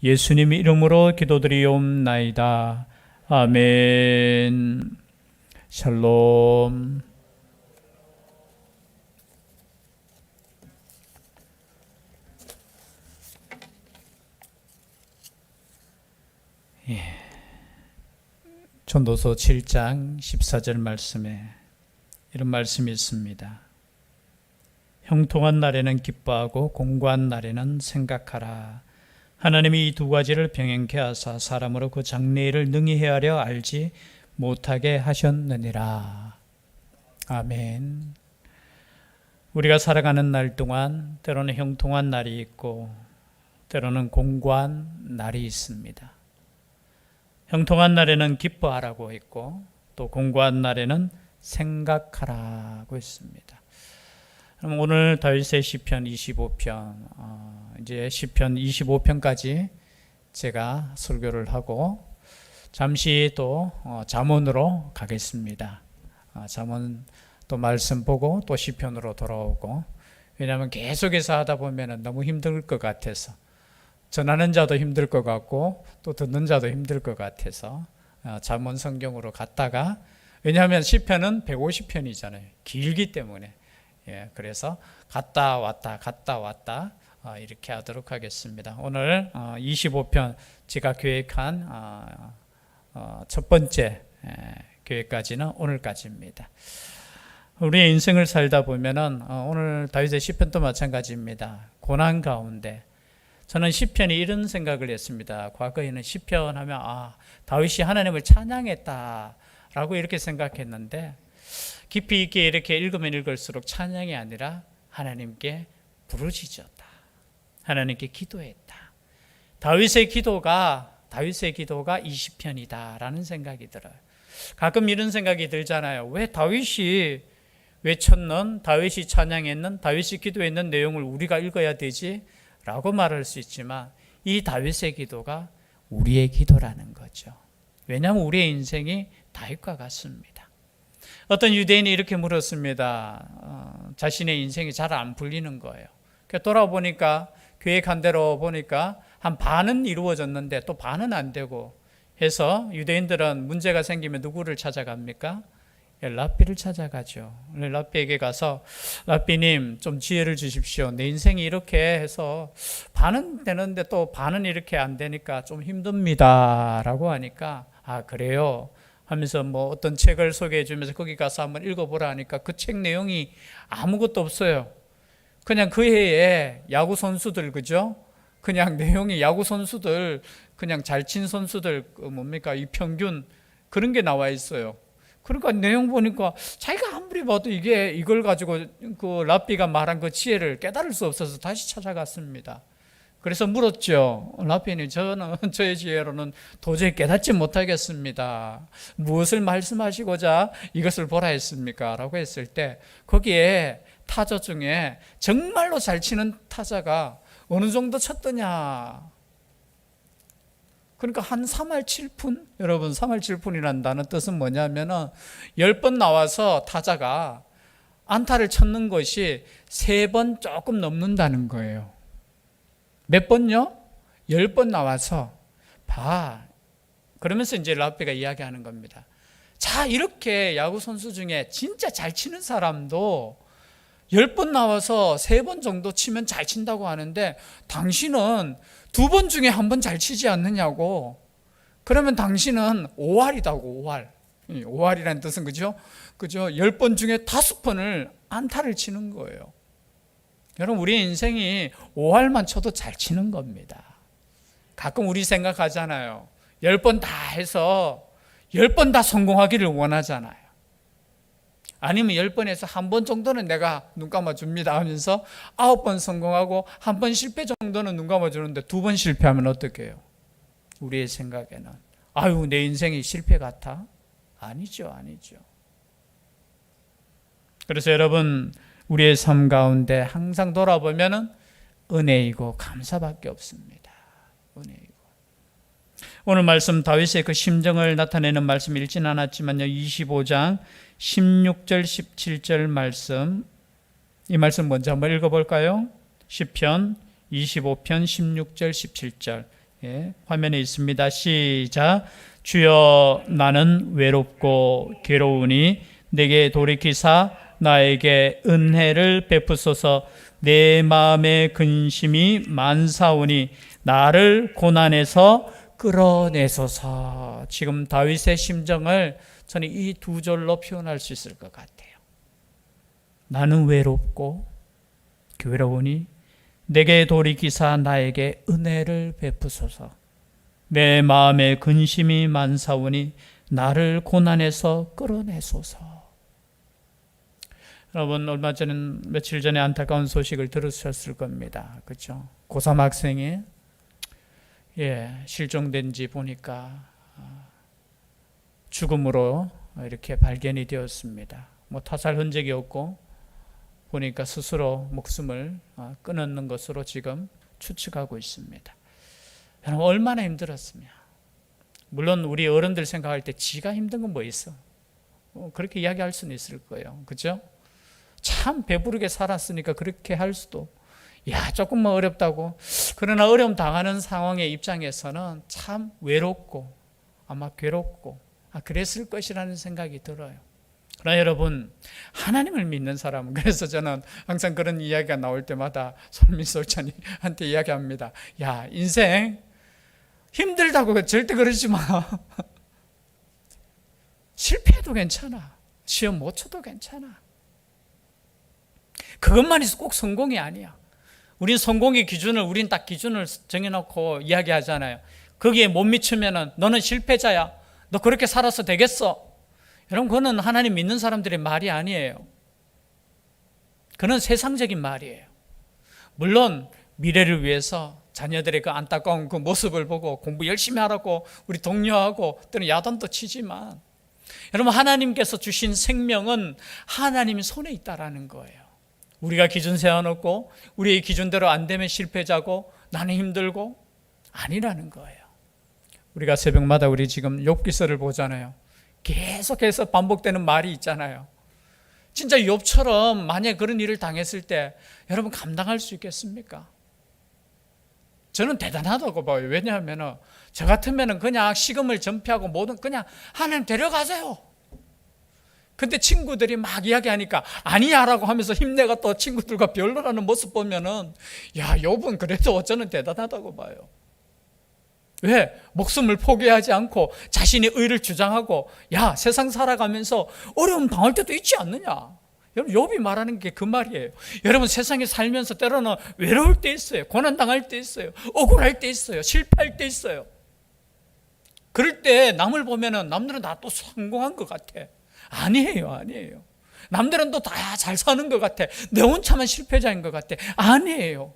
예수님 이름으로 기도드리옵나이다. 아멘. 샬롬. 전도서 7장 14절 말씀에 이런 말씀이 있습니다. 형통한 날에는 기뻐하고 공고한 날에는 생각하라. 하나님이 이 두 가지를 병행케 하사 사람으로 그 장래일을 능히 헤아려 알지 못하게 하셨느니라. 아멘. 우리가 살아가는 날 동안 때로는 형통한 날이 있고 때로는 공고한 날이 있습니다. 형통한 날에는 기뻐하라고 했고 또 공고한 날에는 생각하라고 했습니다. 그럼 오늘 다윗의 시편 25편, 이제 시편 25편까지 제가 설교를 하고 잠시 또 잠언으로 가겠습니다. 잠언 또 말씀 보고 또 시편으로 돌아오고, 왜냐하면 계속해서 하다 보면 너무 힘들 것 같아서, 전하는 자도 힘들 것 같고 또 듣는 자도 힘들 것 같아서 잠언 성경으로 갔다가, 왜냐하면 시편은 150편이잖아요. 길기 때문에. 그래서 갔다 왔다 이렇게 하도록 하겠습니다. 오늘 25편 제가 계획한 첫 번째 계획까지는 오늘까지입니다. 우리의 인생을 살다 보면은 오늘 다윗의 시편도 마찬가지입니다. 고난 가운데 저는 시편이 이런 생각을 했습니다. 과거에는 시편 하면 다윗이 하나님을 찬양했다라고 이렇게 생각했는데, 깊이 있게 이렇게 읽으면 읽을수록 찬양이 아니라 하나님께 부르짖었다. 하나님께 기도했다. 다윗의 기도가 20편이다라는 생각이 들어요. 가끔 이런 생각이 들잖아요. 왜 다윗이 외쳤는, 다윗이 찬양했는, 다윗이 기도했는 내용을 우리가 읽어야 되지? 라고 말할 수 있지만 이 다윗의 기도가 우리의 기도라는 거죠. 왜냐하면 우리의 인생이 다윗과 같습니다. 어떤 유대인이 이렇게 물었습니다. 자신의 인생이 잘 안 풀리는 거예요. 돌아보니까 계획한 대로 보니까 한 반은 이루어졌는데 또 반은 안 되고 해서, 유대인들은 문제가 생기면 누구를 찾아갑니까? 랍비를 찾아가죠. 랍비에게 가서 랍비님 좀 지혜를 주십시오. 내 인생이 이렇게 해서 반은 되는데 또 반은 이렇게 안 되니까 좀 힘듭니다 라고 하니까, 그래요 하면서 어떤 책을 소개해 주면서 거기 가서 한번 읽어보라 하니까 그 책 내용이 아무것도 없어요. 그냥 그 해에 야구 선수들, 그죠? 그냥 내용이 야구 선수들, 그냥 잘 친 선수들 이 평균 그런 게 나와 있어요. 그러니까 내용 보니까 자기가 아무리 봐도 이걸 가지고 그 랍비가 말한 그 지혜를 깨달을 수 없어서 다시 찾아갔습니다. 그래서 물었죠. 랍비님, 저의 지혜로는 도저히 깨닫지 못하겠습니다. 무엇을 말씀하시고자 이것을 보라 했습니까? 라고 했을 때 거기에 타자 중에 정말로 잘 치는 타자가 어느 정도 쳤더냐. 그러니까 한 3할 7푼? 여러분, 3할 7푼이라는 단어 뜻은 뭐냐면은 10번 나와서 타자가 안타를 쳤는 것이 3번 조금 넘는다는 거예요. 몇 번요? 10번 나와서 봐. 그러면서 이제 랍비가 이야기하는 겁니다. 자, 이렇게 야구 선수 중에 진짜 잘 치는 사람도 10번 나와서 3번 정도 치면 잘 친다고 하는데 당신은 2번 중에 1번 잘 치지 않느냐고. 그러면 당신은 5할이다고. 5할. 5할이라는 뜻은 그죠? 10번 중에 5번을 안타를 치는 거예요. 여러분, 우리 인생이 5할만 쳐도 잘 치는 겁니다. 가끔 우리 생각하잖아요. 10번 다 해서 10번 다 성공하기를 원하잖아요. 아니면 10번에서 1번 정도는 내가 눈 감아줍니다 하면서 9번 성공하고 1번 실패 정도는 눈 감아주는데 2번 실패하면 어떻게 해요? 우리의 생각에는 내 인생이 실패 같아? 아니죠. 그래서 여러분, 우리의 삶 가운데 항상 돌아보면 은혜이고 감사밖에 없습니다. 은혜이고. 오늘 말씀 다윗의 그 심정을 나타내는 말씀 읽진 않았지만요, 25장 16절 17절 말씀, 이 말씀 먼저 한번 읽어볼까요? 시편 25편 16절 17절 화면에 있습니다. 시작. 주여 나는 외롭고 괴로우니 내게 돌이키사 나에게 은혜를 베푸소서. 내 마음에 근심이 많사오니 나를 고난에서 끌어내소서. 지금 다윗의 심정을 저는 이 두 절로 표현할 수 있을 것 같아요. 나는 외롭고 괴로우니 내게 돌이키사 나에게 은혜를 베푸소서. 내 마음에 근심이 많사오니 나를 고난에서 끌어내소서. 여러분 얼마 전에 며칠 전에 안타까운 소식을 들으셨을 겁니다. 그렇죠? 고3 학생이 실종된 지 보니까 죽음으로 이렇게 발견이 되었습니다. 뭐 타살 흔적이 없고 보니까 스스로 목숨을 끊었는 것으로 지금 추측하고 있습니다. 여러분 얼마나 힘들었으며, 물론 우리 어른들 생각할 때 지가 힘든 건 뭐 있어? 그렇게 이야기할 수는 있을 거예요. 그렇죠? 참 배부르게 살았으니까 그렇게 할 수도, 조금만 어렵다고. 그러나 어려움 당하는 상황의 입장에서는 참 외롭고 아마 괴롭고 그랬을 것이라는 생각이 들어요. 그러나 여러분, 하나님을 믿는 사람은, 그래서 저는 항상 그런 이야기가 나올 때마다 솔민솔찬이한테 이야기합니다. 인생 힘들다고 절대 그러지 마. 실패해도 괜찮아. 시험 못 쳐도 괜찮아. 그것만 있어 꼭 성공이 아니야. 우린 성공의 기준을, 우린 딱 기준을 정해놓고 이야기하잖아요. 거기에 못 미치면은 너는 실패자야. 너 그렇게 살아서 되겠어? 여러분, 그거는 하나님 믿는 사람들의 말이 아니에요. 그건 세상적인 말이에요. 물론 미래를 위해서 자녀들의 그 안타까운 그 모습을 보고 공부 열심히 하라고 우리 독려하고 또는 야단도 치지만, 여러분 하나님께서 주신 생명은 하나님 손에 있다라는 거예요. 우리가 기준 세워놓고 우리의 기준대로 안 되면 실패자고 나는 힘들고 아니라는 거예요. 우리가 새벽마다 우리 지금 욥기서를 보잖아요. 계속해서 반복되는 말이 있잖아요. 진짜 욥처럼 만약 그런 일을 당했을 때 여러분 감당할 수 있겠습니까? 저는 대단하다고 봐요. 왜냐하면 저 같으면 그냥 식음을 전폐하고 모든 그냥 하나님 데려가세요. 근데 친구들이 막 이야기하니까 아니야라고 하면서 힘내가 또 친구들과 별로라는 모습 보면은 욥은 그래도 저는 대단하다고 봐요. 왜? 목숨을 포기하지 않고 자신의 의를 주장하고 세상 살아가면서 어려움 당할 때도 있지 않느냐. 여러분 욥이 말하는 게 그 말이에요. 여러분 세상에 살면서 때로는 외로울 때 있어요. 고난당할 때 있어요. 억울할 때 있어요. 실패할 때 있어요. 그럴 때 남을 보면은 남들은 다 또 성공한 것 같아. 아니에요. 남들은 또 다 잘 사는 것 같아. 내 혼자만 실패자인 것 같아. 아니에요.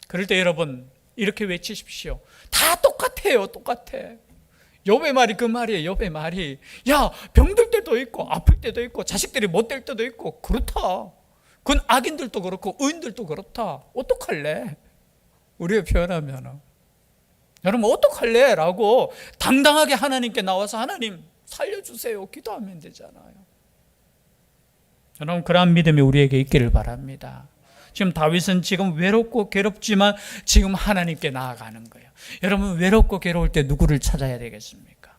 그럴 때 여러분 이렇게 외치십시오. 다 똑같아요. 똑같아. 욥의 말이 그 말이에요. 욥의 말이 병들 때도 있고 아플 때도 있고 자식들이 못 될 때도 있고 그렇다. 그건 악인들도 그렇고 의인들도 그렇다. 어떡할래? 우리가 표현하면 여러분 어떡할래? 라고 당당하게 하나님께 나와서 하나님 살려주세요 기도하면 되잖아요. 여러분 그러한 믿음이 우리에게 있기를 바랍니다. 지금 다윗은 지금 외롭고 괴롭지만 지금 하나님께 나아가는 거예요. 여러분 외롭고 괴로울 때 누구를 찾아야 되겠습니까?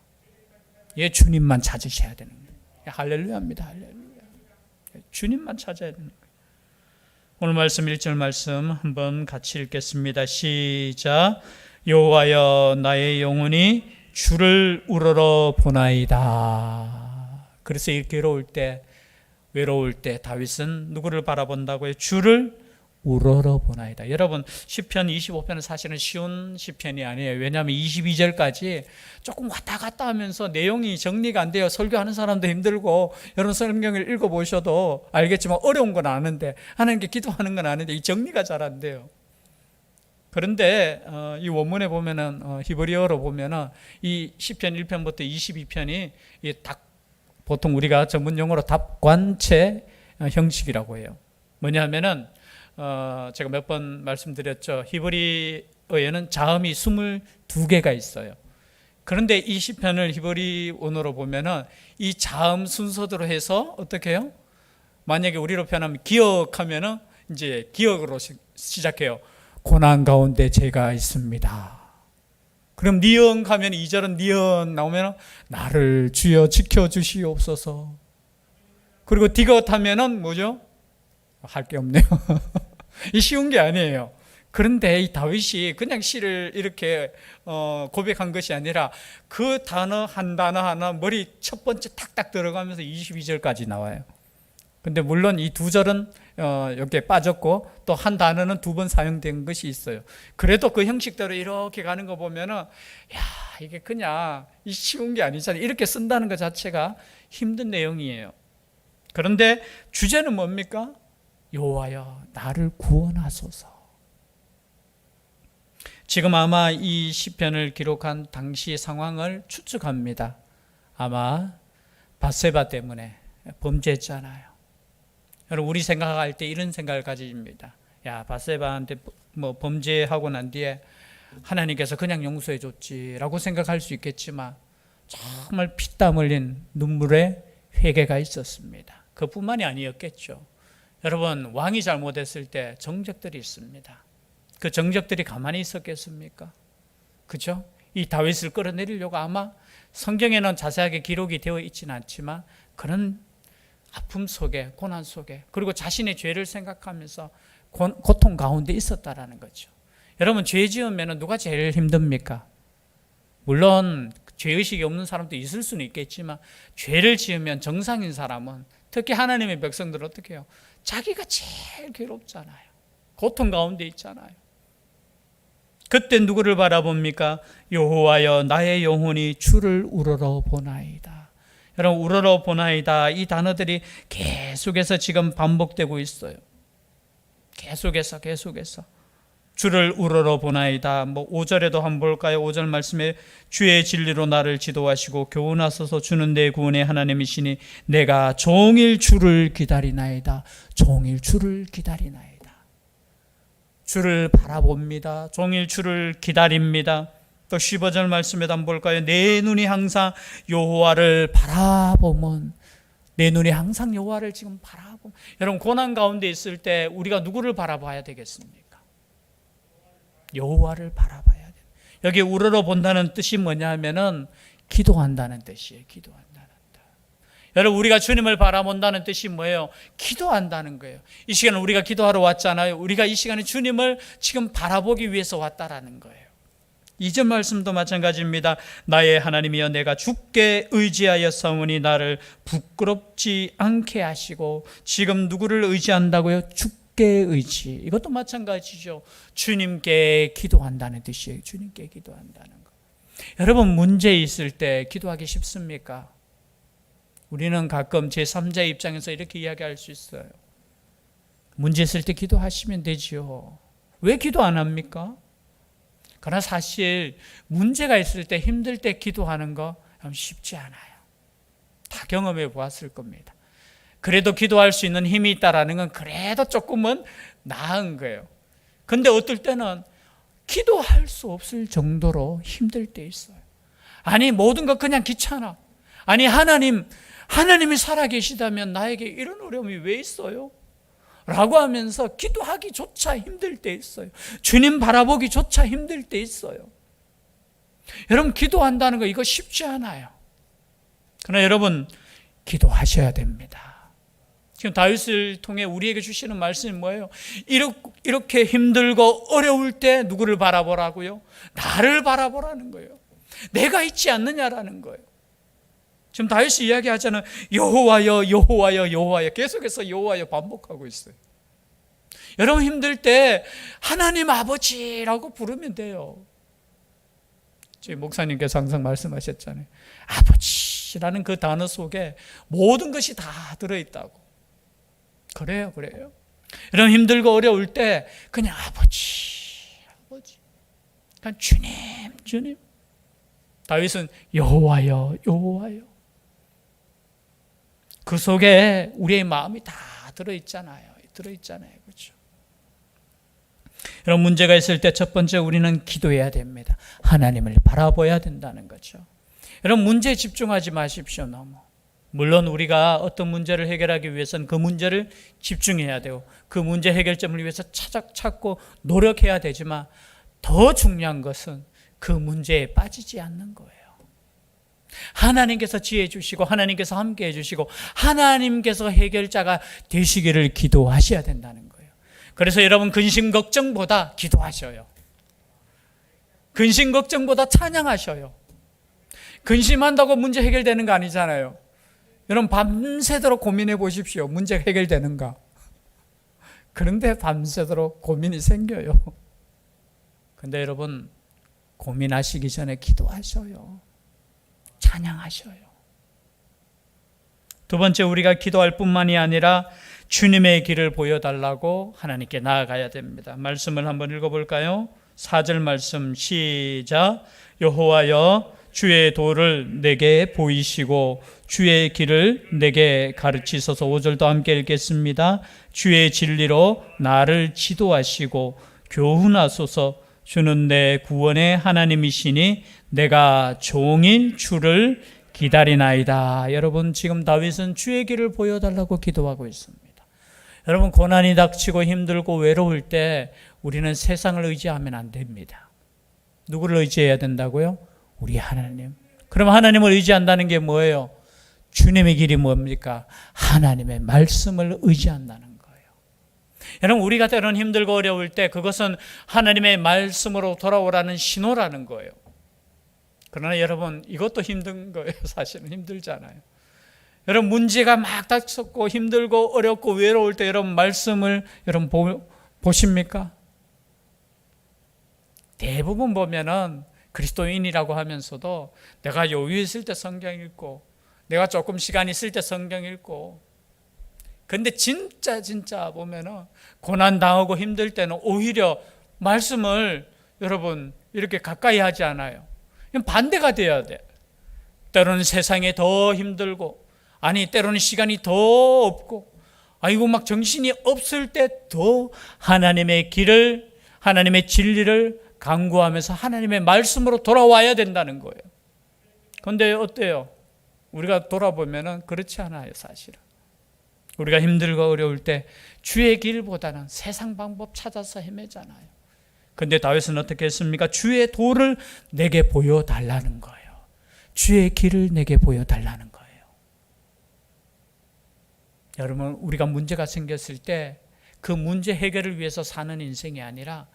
주님만 찾으셔야 되는 거예요. 할렐루야입니다. 할렐루야. 주님만 찾아야 되는 거예요. 오늘 말씀 1절 말씀 한번 같이 읽겠습니다. 시작. 여호와여 나의 영혼이 주를 우러러 보나이다. 그래서 이 괴로울 때 외로울 때 다윗은 누구를 바라본다고요? 주를 우러러 보나이다. 여러분 시편 25편은 사실은 쉬운 시편이 아니에요. 왜냐하면 22절까지 조금 왔다 갔다 하면서 내용이 정리가 안 돼요. 설교하는 사람도 힘들고 여러분 성경을 읽어보셔도 알겠지만 어려운 건 아는데 하나님께 기도하는 건 아는데 이 정리가 잘 안 돼요. 그런데 이 원문에 보면은 히브리어로 보면은 이 시편 1편부터 22편이 보통 우리가 전문 용어로 답관체 형식이라고 해요. 뭐냐면은 제가 몇 번 말씀드렸죠. 히브리어에는 자음이 22개가 있어요. 그런데 이 시편을 히브리 원어로 보면은 이 자음 순서대로 해서 어떻게 해요? 만약에 우리로 표현하면 기억하면은 이제 기억으로 시작해요. 고난 가운데 제가 있습니다. 그럼 니은 가면 2절은 니은 나오면 나를 주여 지켜주시옵소서. 그리고 디귿 하면은 뭐죠? 할 게 없네요. 이 쉬운 게 아니에요. 그런데 이 다윗이 그냥 시를 이렇게 고백한 것이 아니라 그 단어 한 단어 하나 머리 첫 번째 탁탁 들어가면서 22절까지 나와요. 근데 물론 이 두 절은 여기에 빠졌고 또 한 단어는 두 번 사용된 것이 있어요. 그래도 그 형식대로 이렇게 가는 거 보면은 야, 이게 그냥 쉬운 게 아니잖아요. 이렇게 쓴다는 것 자체가 힘든 내용이에요. 그런데 주제는 뭡니까? 여호와여 나를 구원하소서. 지금 아마 이 시편을 기록한 당시 상황을 추측합니다. 아마 밧세바 때문에 범죄했잖아요. 여러분 우리 생각할 때 이런 생각을 가집니다. 야, 밧세바한테 뭐 범죄하고 난 뒤에 하나님께서 그냥 용서해 줬지라고 생각할 수 있겠지만 정말 피땀 흘린 눈물의 회개가 있었습니다. 그뿐만이 아니었겠죠. 여러분 왕이 잘못했을 때 정적들이 있습니다. 그 정적들이 가만히 있었겠습니까? 그죠? 이 다윗을 끌어내리려고 아마 성경에는 자세하게 기록이 되어 있지는 않지만 그런 아픔 속에 고난 속에 그리고 자신의 죄를 생각하면서 고통 가운데 있었다라는 거죠. 여러분 죄 지으면 누가 제일 힘듭니까? 물론 죄의식이 없는 사람도 있을 수는 있겠지만 죄를 지으면 정상인 사람은 특히 하나님의 백성들은 어떻게 해요? 자기가 제일 괴롭잖아요. 고통 가운데 있잖아요. 그때 누구를 바라봅니까? 여호와여 나의 영혼이 주를 우러러 보나이다. 여러분 우러러 보나이다 이 단어들이 계속해서 지금 반복되고 있어요. 계속해서 주를 우러러 보나이다. 5절에도 한번 볼까요? 5절 말씀에 주의 진리로 나를 지도하시고 교훈하소서. 주는 내 구원의 하나님이시니 내가 종일 주를 기다리나이다. 종일 주를 기다리나이다. 주를 바라봅니다. 종일 주를 기다립니다. 또 15절 말씀에도 한번 볼까요? 내 눈이 항상 여호와를 바라보면 내 눈이 항상 여호와를 지금 바라보면 여러분 고난 가운데 있을 때 우리가 누구를 바라봐야 되겠습니까? 여호와를 바라봐야 돼요. 여기 우러러 본다는 뜻이 뭐냐 하면은 기도한다는 뜻이에요. 기도한다는 뜻. 여러분 우리가 주님을 바라본다는 뜻이 뭐예요? 기도한다는 거예요. 이 시간에 우리가 기도하러 왔잖아요. 우리가 이 시간에 주님을 지금 바라보기 위해서 왔다라는 거예요. 2절 말씀도 마찬가지입니다. 나의 하나님이여 내가 주께 의지하여 싸우니 나를 부끄럽지 않게 하시고 지금 누구를 의지한다고요? 주께 의지. 이것도 마찬가지죠. 주님께 기도한다는 뜻이에요. 주님께 기도한다는 거. 여러분 문제 있을 때 기도하기 쉽습니까? 우리는 가끔 제3자의 입장에서 이렇게 이야기할 수 있어요. 문제 있을 때 기도하시면 되지요. 왜 기도 안 합니까? 그러나 사실 문제가 있을 때 힘들 때 기도하는 거 쉽지 않아요. 다 경험해 보았을 겁니다. 그래도 기도할 수 있는 힘이 있다라는 건 그래도 조금은 나은 거예요. 근데 어떨 때는 기도할 수 없을 정도로 힘들 때 있어요. 아니 모든 것 그냥 귀찮아. 아니 하나님이 살아계시다면 나에게 이런 어려움이 왜 있어요? 라고 하면서 기도하기조차 힘들 때 있어요. 주님 바라보기조차 힘들 때 있어요. 여러분 기도한다는 거 이거 쉽지 않아요. 그러나 여러분 기도하셔야 됩니다. 지금 다윗을 통해 우리에게 주시는 말씀이 뭐예요? 이렇게 힘들고 어려울 때 누구를 바라보라고요? 나를 바라보라는 거예요. 내가 있지 않느냐라는 거예요. 지금 다윗이 이야기하잖아요. 여호와여 여호와여 여호와여 계속해서 여호와여 반복하고 있어요. 여러분 힘들 때 하나님 아버지라고 부르면 돼요. 저희 목사님께서 항상 말씀하셨잖아요. 아버지라는 그 단어 속에 모든 것이 다 들어있다고. 그래요. 여러분 힘들고 어려울 때 그냥 아버지 그냥 주님. 다윗은 여호와여 그 속에 우리의 마음이 다 들어있잖아요. 그렇죠? 여러분 문제가 있을 때 첫 번째 우리는 기도해야 됩니다. 하나님을 바라봐야 된다는 거죠. 여러분 문제에 집중하지 마십시오. 너무 물론 우리가 어떤 문제를 해결하기 위해서는 그 문제를 집중해야 되고 그 문제 해결점을 위해서 찾고 노력해야 되지만 더 중요한 것은 그 문제에 빠지지 않는 거예요. 하나님께서 지혜 주시고 하나님께서 함께 해주시고 하나님께서 해결자가 되시기를 기도하셔야 된다는 거예요. 그래서 여러분 근심 걱정보다 기도하셔요. 근심 걱정보다 찬양하셔요. 근심한다고 문제 해결되는 거 아니잖아요. 여러분 밤새도록 고민해 보십시오. 문제 해결되는가? 그런데 밤새도록 고민이 생겨요. 근데 여러분 고민하시기 전에 기도하셔요. 찬양하셔요. 두 번째, 우리가 기도할 뿐만이 아니라 주님의 길을 보여달라고 하나님께 나아가야 됩니다. 말씀을 한번 읽어볼까요? 4절 말씀 시작. 여호와여 주의 도를 내게 보이시고 주의 길을 내게 가르치소서. 5절도 함께 읽겠습니다. 주의 진리로 나를 지도하시고 교훈하소서. 주는 내 구원의 하나님이시니 내가 종일 주를 기다리나이다. 여러분 지금 다윗은 주의 길을 보여달라고 기도하고 있습니다. 여러분 고난이 닥치고 힘들고 외로울 때 우리는 세상을 의지하면 안 됩니다. 누구를 의지해야 된다고요? 우리 하나님. 그럼 하나님을 의지한다는 게 뭐예요? 주님의 길이 뭡니까? 하나님의 말씀을 의지한다는 거예요. 여러분 우리가 때로는 힘들고 어려울 때 그것은 하나님의 말씀으로 돌아오라는 신호라는 거예요. 그러나 여러분 이것도 힘든 거예요. 사실은 힘들잖아요. 여러분 문제가 막 닥쳤고 힘들고 어렵고 외로울 때 여러분 말씀을 여러분 보십니까? 대부분 보면은 그리스도인이라고 하면서도 내가 여유 있을 때 성경 읽고 내가 조금 시간 있을 때 성경 읽고 근데 진짜 보면은 고난 당하고 힘들 때는 오히려 말씀을 여러분 이렇게 가까이 하지 않아요. 반대가 돼야 돼. 때로는 세상에 더 힘들고 아니 때로는 시간이 더 없고 아이고 막 정신이 없을 때 더 하나님의 길을 하나님의 진리를 강구하면서 하나님의 말씀으로 돌아와야 된다는 거예요. 그런데 어때요? 우리가 돌아보면은 그렇지 않아요. 사실은 우리가 힘들고 어려울 때 주의 길보다는 세상 방법 찾아서 헤매잖아요. 그런데 다윗은 어떻게 했습니까? 주의 도를 내게 보여달라는 거예요. 주의 길을 내게 보여달라는 거예요. 여러분 우리가 문제가 생겼을 때 그 문제 해결을 위해서 사는 인생이 아니라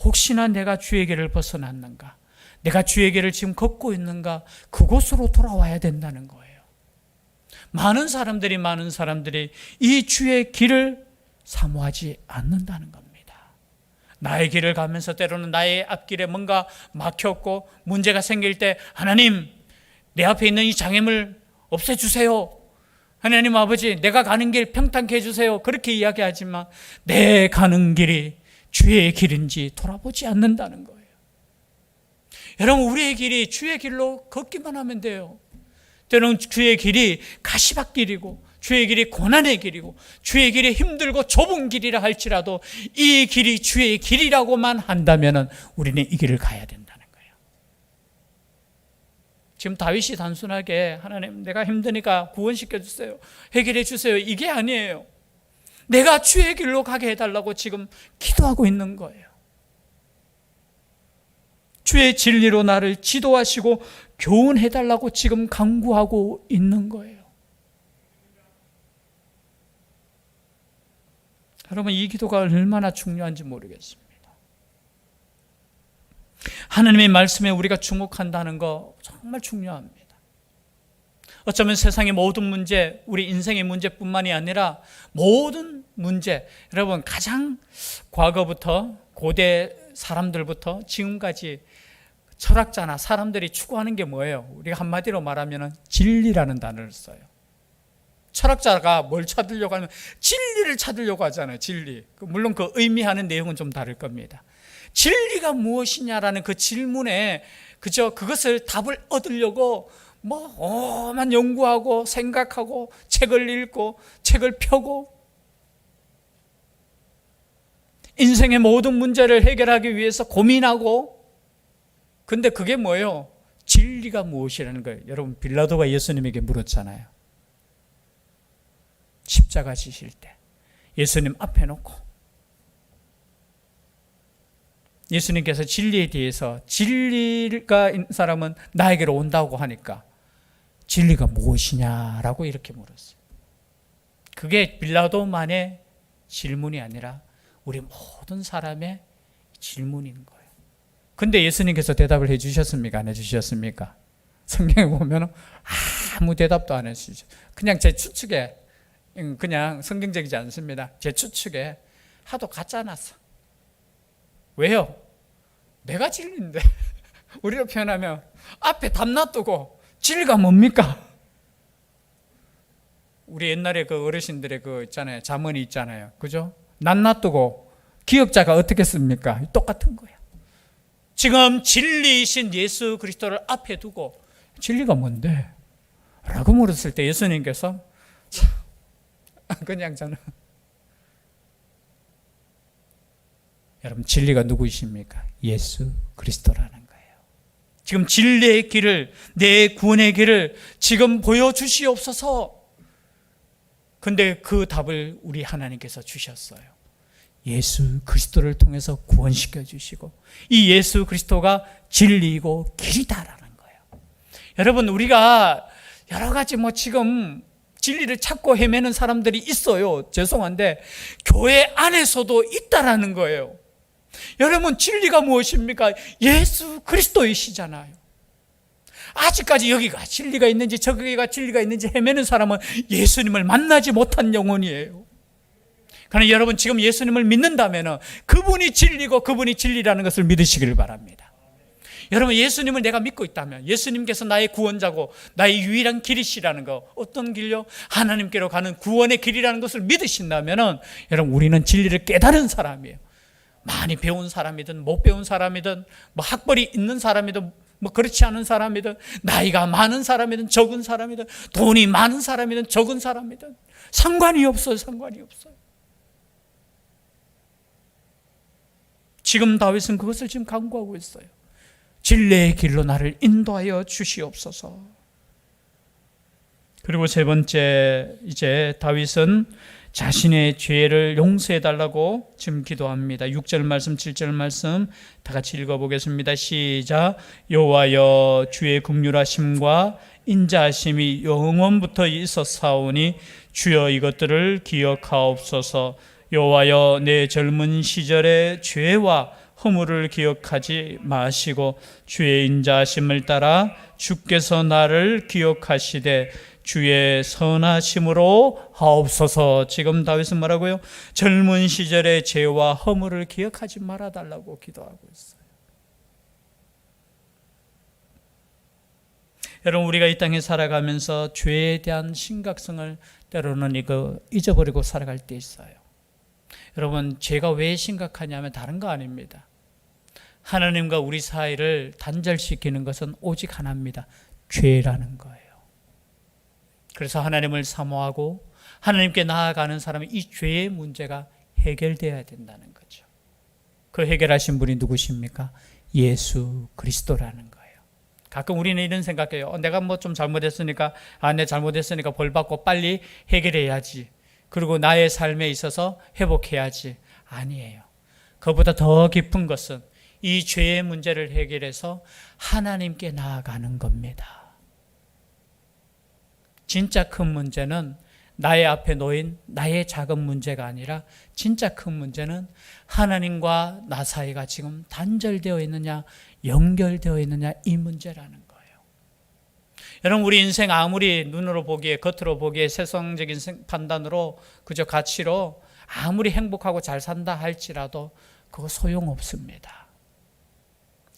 혹시나 내가 주의 길을 벗어났는가, 내가 주의 길을 지금 걷고 있는가, 그곳으로 돌아와야 된다는 거예요. 많은 사람들이 이 주의 길을 사모하지 않는다는 겁니다. 나의 길을 가면서 때로는 나의 앞길에 뭔가 막혔고 문제가 생길 때 하나님 내 앞에 있는 이 장애물 없애주세요. 하나님 아버지 내가 가는 길 평탄케 해주세요. 그렇게 이야기하지만 내 가는 길이 주의 길인지 돌아보지 않는다는 거예요. 여러분 우리의 길이 주의 길로 걷기만 하면 돼요. 때로는 주의 길이 가시밭길이고 주의 길이 고난의 길이고 주의 길이 힘들고 좁은 길이라 할지라도 이 길이 주의 길이라고만 한다면 우리는 이 길을 가야 된다는 거예요. 지금 다윗이 단순하게 하나님 내가 힘드니까 구원시켜 주세요, 해결해 주세요 이게 아니에요. 내가 주의 길로 가게 해달라고 지금 기도하고 있는 거예요. 주의 진리로 나를 지도하시고 교훈해달라고 지금 간구하고 있는 거예요. 여러분 이 기도가 얼마나 중요한지 모르겠습니다. 하나님의 말씀에 우리가 주목한다는 거 정말 중요합니다. 어쩌면 세상의 모든 문제, 우리 인생의 문제뿐만이 아니라 모든 문제, 여러분 가장 과거부터 고대 사람들부터 지금까지 철학자나 사람들이 추구하는 게 뭐예요? 우리가 한마디로 말하면 진리라는 단어를 써요. 철학자가 뭘 찾으려고 하면 진리를 찾으려고 하잖아요. 진리. 물론 그 의미하는 내용은 좀 다를 겁니다. 진리가 무엇이냐라는 그 질문에 그저 그것을 답을 얻으려고 오만 연구하고 생각하고 책을 읽고 책을 펴고 인생의 모든 문제를 해결하기 위해서 고민하고, 근데 그게 뭐예요? 진리가 무엇이라는 거예요. 여러분 빌라도가 예수님에게 물었잖아요. 십자가 지실 때 예수님 앞에 놓고 예수님께서 진리에 대해서 진리가 있는 사람은 나에게로 온다고 하니까 진리가 무엇이냐라고 이렇게 물었어요. 그게 빌라도만의 질문이 아니라 우리 모든 사람의 질문인 거예요. 근데 예수님께서 대답을 해 주셨습니까? 안 해 주셨습니까? 성경에 보면 아무 대답도 안 해주시죠. 그냥 제 추측에, 그냥 성경적이지 않습니다. 제 추측에 하도 갖다 놨어. 왜요? 내가 진리인데. 우리로 표현하면 앞에 답 놔두고 진리가 뭡니까? 우리 옛날에 그 어르신들의 그 있잖아요. 자문이 있잖아요. 그죠? 난 놔두고 기억자가 어떻게 씁니까? 똑같은 거야. 지금 진리이신 예수 그리스도를 앞에 두고 진리가 뭔데? 라고 물었을 때 예수님께서 그냥 저는 여러분 진리가 누구이십니까? 예수 그리스도라는 거예요. 지금 진리의 길을, 내 구원의 길을 지금 보여주시옵소서. 근데 그 답을 우리 하나님께서 주셨어요. 예수 그리스도를 통해서 구원시켜 주시고 이 예수 그리스도가 진리이고 길이다라는 거예요. 여러분 우리가 여러 가지 지금 진리를 찾고 헤매는 사람들이 있어요. 죄송한데 교회 안에서도 있다라는 거예요. 여러분 진리가 무엇입니까? 예수 그리스도이시잖아요. 아직까지 여기가 진리가 있는지 저기가 진리가 있는지 헤매는 사람은 예수님을 만나지 못한 영혼이에요. 그러나 여러분 지금 예수님을 믿는다면 그분이 진리고 그분이 진리라는 것을 믿으시기를 바랍니다. 여러분 예수님을 내가 믿고 있다면 예수님께서 나의 구원자고 나의 유일한 길이시라는 거, 어떤 길요? 하나님께로 가는 구원의 길이라는 것을 믿으신다면 여러분 우리는 진리를 깨달은 사람이에요. 많이 배운 사람이든 못 배운 사람이든 학벌이 있는 사람이든 그렇지 않은 사람이든 나이가 많은 사람이든 적은 사람이든 돈이 많은 사람이든 적은 사람이든 상관이 없어요. 상관이 없어요. 지금 다윗은 그것을 지금 강구하고 있어요. 진리의 길로 나를 인도하여 주시옵소서. 그리고 세 번째, 이제 다윗은 자신의 죄를 용서해 달라고 지금 기도합니다. 6절 말씀, 7절 말씀 다 같이 읽어보겠습니다. 시작. 여호와여 주의 긍휼하심과 인자하심이 영원부터 있었사오니 주여 이것들을 기억하옵소서. 여호와여 내 젊은 시절의 죄와 허물을 기억하지 마시고 주의 인자하심을 따라 주께서 나를 기억하시되 주의 선하심으로 하옵소서. 지금 다윗은 뭐라고요? 젊은 시절의 죄와 허물을 기억하지 말아달라고 기도하고 있어요. 여러분 우리가 이 땅에 살아가면서 죄에 대한 심각성을 때로는 잊어버리고 살아갈 때 있어요. 여러분 죄가 왜 심각하냐면 다른 거 아닙니다. 하나님과 우리 사이를 단절시키는 것은 오직 하나입니다. 죄라는 거예요. 그래서 하나님을 사모하고 하나님께 나아가는 사람은 이 죄의 문제가 해결되어야 된다는 거죠. 그 해결하신 분이 누구십니까? 예수 그리스도라는 거예요. 가끔 우리는 이런 생각해요. 내가 좀 잘못했으니까 내 잘못했으니까 벌 받고 빨리 해결해야지. 그리고 나의 삶에 있어서 회복해야지. 아니에요. 그보다 더 깊은 것은 이 죄의 문제를 해결해서 하나님께 나아가는 겁니다. 진짜 큰 문제는 나의 앞에 놓인 나의 작은 문제가 아니라 진짜 큰 문제는 하나님과 나 사이가 지금 단절되어 있느냐 연결되어 있느냐 이 문제라는 거예요. 여러분 우리 인생 아무리 눈으로 보기에 겉으로 보기에 세상적인 판단으로 그저 가치로 아무리 행복하고 잘 산다 할지라도 그거 소용없습니다.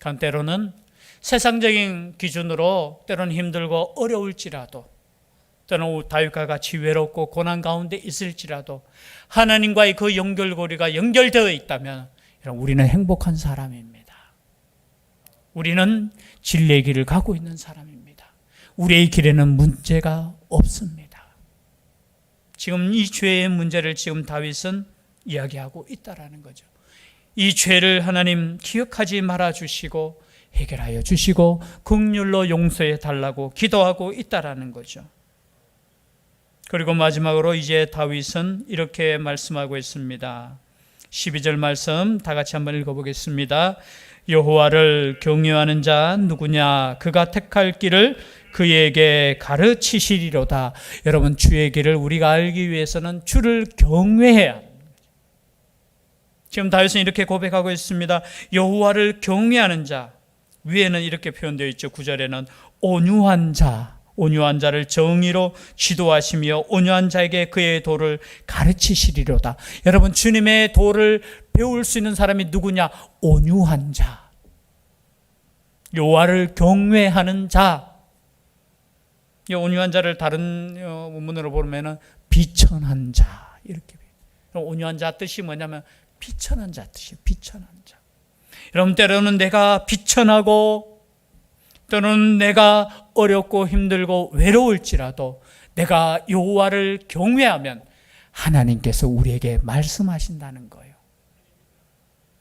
그럼 때로는 세상적인 기준으로 때로는 힘들고 어려울지라도 때로는 다윗과 같이 외롭고 고난 가운데 있을지라도 하나님과의 그 연결고리가 연결되어 있다면 우리는 행복한 사람입니다. 우리는 진리의 길을 가고 있는 사람입니다. 우리의 길에는 문제가 없습니다. 지금 이 죄의 문제를 지금 다윗은 이야기하고 있다라는 거죠. 이 죄를 하나님 기억하지 말아 주시고 해결하여 주시고 긍휼로 용서해 달라고 기도하고 있다라는 거죠. 그리고 마지막으로 이제 다윗은 이렇게 말씀하고 있습니다. 12절 말씀 다 같이 한번 읽어보겠습니다. 여호와를 경외하는 자 누구냐? 그가 택할 길을 그에게 가르치시리로다. 여러분, 주의 길을 우리가 알기 위해서는 주를 경외해야 합니다. 지금 다윗은 이렇게 고백하고 있습니다. 여호와를 경외하는 자, 위에는 이렇게 표현되어 있죠. 9절에는 온유한 자, 온유한 자를 정의로 지도하시며 온유한 자에게 그의 도를 가르치시리로다. 여러분, 주님의 도를 배울 수 있는 사람이 누구냐? 온유한 자, 여호와를 경외하는 자. 이 온유한 자를 다른 원문으로 보면은 비천한 자, 이렇게. 온유한 자 뜻이 뭐냐면 비천한 자 뜻이에요. 비천한 자. 여러분, 때로는 내가 비천하고 또는 내가 어렵고 힘들고 외로울지라도 내가 여호와를 경외하면 하나님께서 우리에게 말씀하신다는 거예요.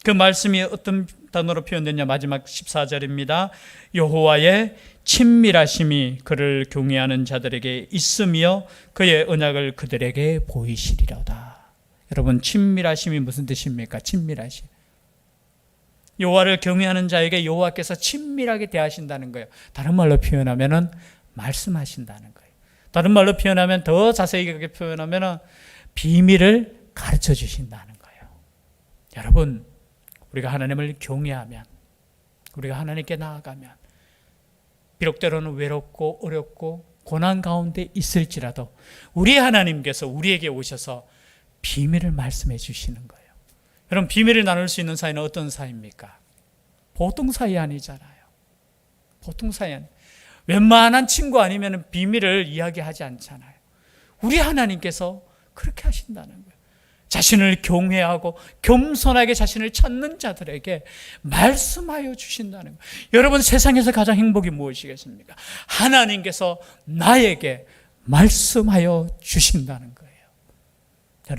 그 말씀이 어떤 단어로 표현됐냐? 마지막 14절입니다. 여호와의 친밀하심이 그를 경외하는 자들에게 있으며 그의 언약을 그들에게 보이시리로다. 여러분, 친밀하심이 무슨 뜻입니까? 친밀하심. 여호와를 경외하는 자에게 여호와께서 친밀하게 대하신다는 거예요. 다른 말로 표현하면은 말씀하신다는 거예요. 다른 말로 표현하면, 더 자세히 표현하면은 비밀을 가르쳐 주신다는 거예요. 여러분, 우리가 하나님을 경외하면, 우리가 하나님께 나아가면, 비록 때로는 외롭고 어렵고 고난 가운데 있을지라도 우리 하나님께서 우리에게 오셔서 비밀을 말씀해 주시는 거예요. 여러분, 비밀을 나눌 수 있는 사이는 어떤 사이입니까? 보통 사이 아니잖아요. 보통 사이 아니에요. 웬만한 친구 아니면 비밀을 이야기하지 않잖아요. 우리 하나님께서 그렇게 하신다는 거예요. 자신을 경외하고 겸손하게 자신을 찾는 자들에게 말씀하여 주신다는 거예요. 여러분, 세상에서 가장 행복이 무엇이겠습니까? 하나님께서 나에게 말씀하여 주신다는 거예요.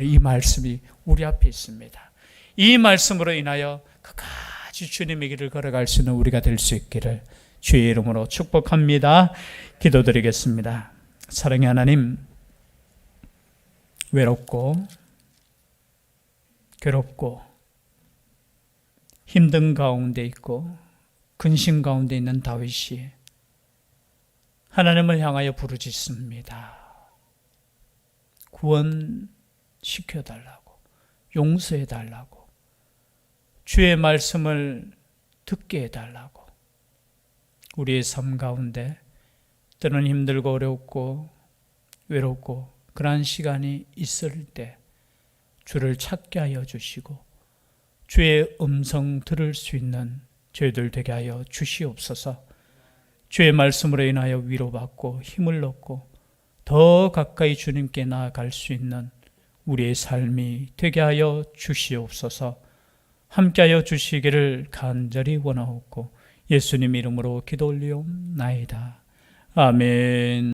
이 말씀이 우리 앞에 있습니다. 이 말씀으로 인하여 끝까지 주님의 길을 걸어갈 수 있는 우리가 될 수 있기를 주의 이름으로 축복합니다. 기도드리겠습니다. 사랑의 하나님, 외롭고 괴롭고 힘든 가운데 있고 근심 가운데 있는 다윗이 하나님을 향하여 부르짖습니다. 구원시켜달라고, 용서해달라고, 주의 말씀을 듣게 해달라고. 우리의 삶 가운데 때로는 힘들고 어렵고 외롭고 그러한 시간이 있을 때 주를 찾게 하여 주시고 주의 음성 들을 수 있는 저희들 되게 하여 주시옵소서. 주의 말씀으로 인하여 위로받고 힘을 얻고 더 가까이 주님께 나아갈 수 있는 우리의 삶이 되게 하여 주시옵소서. 함께하여 주시기를 간절히 원하옵고 예수님 이름으로 기도 올리옵나이다. 아멘.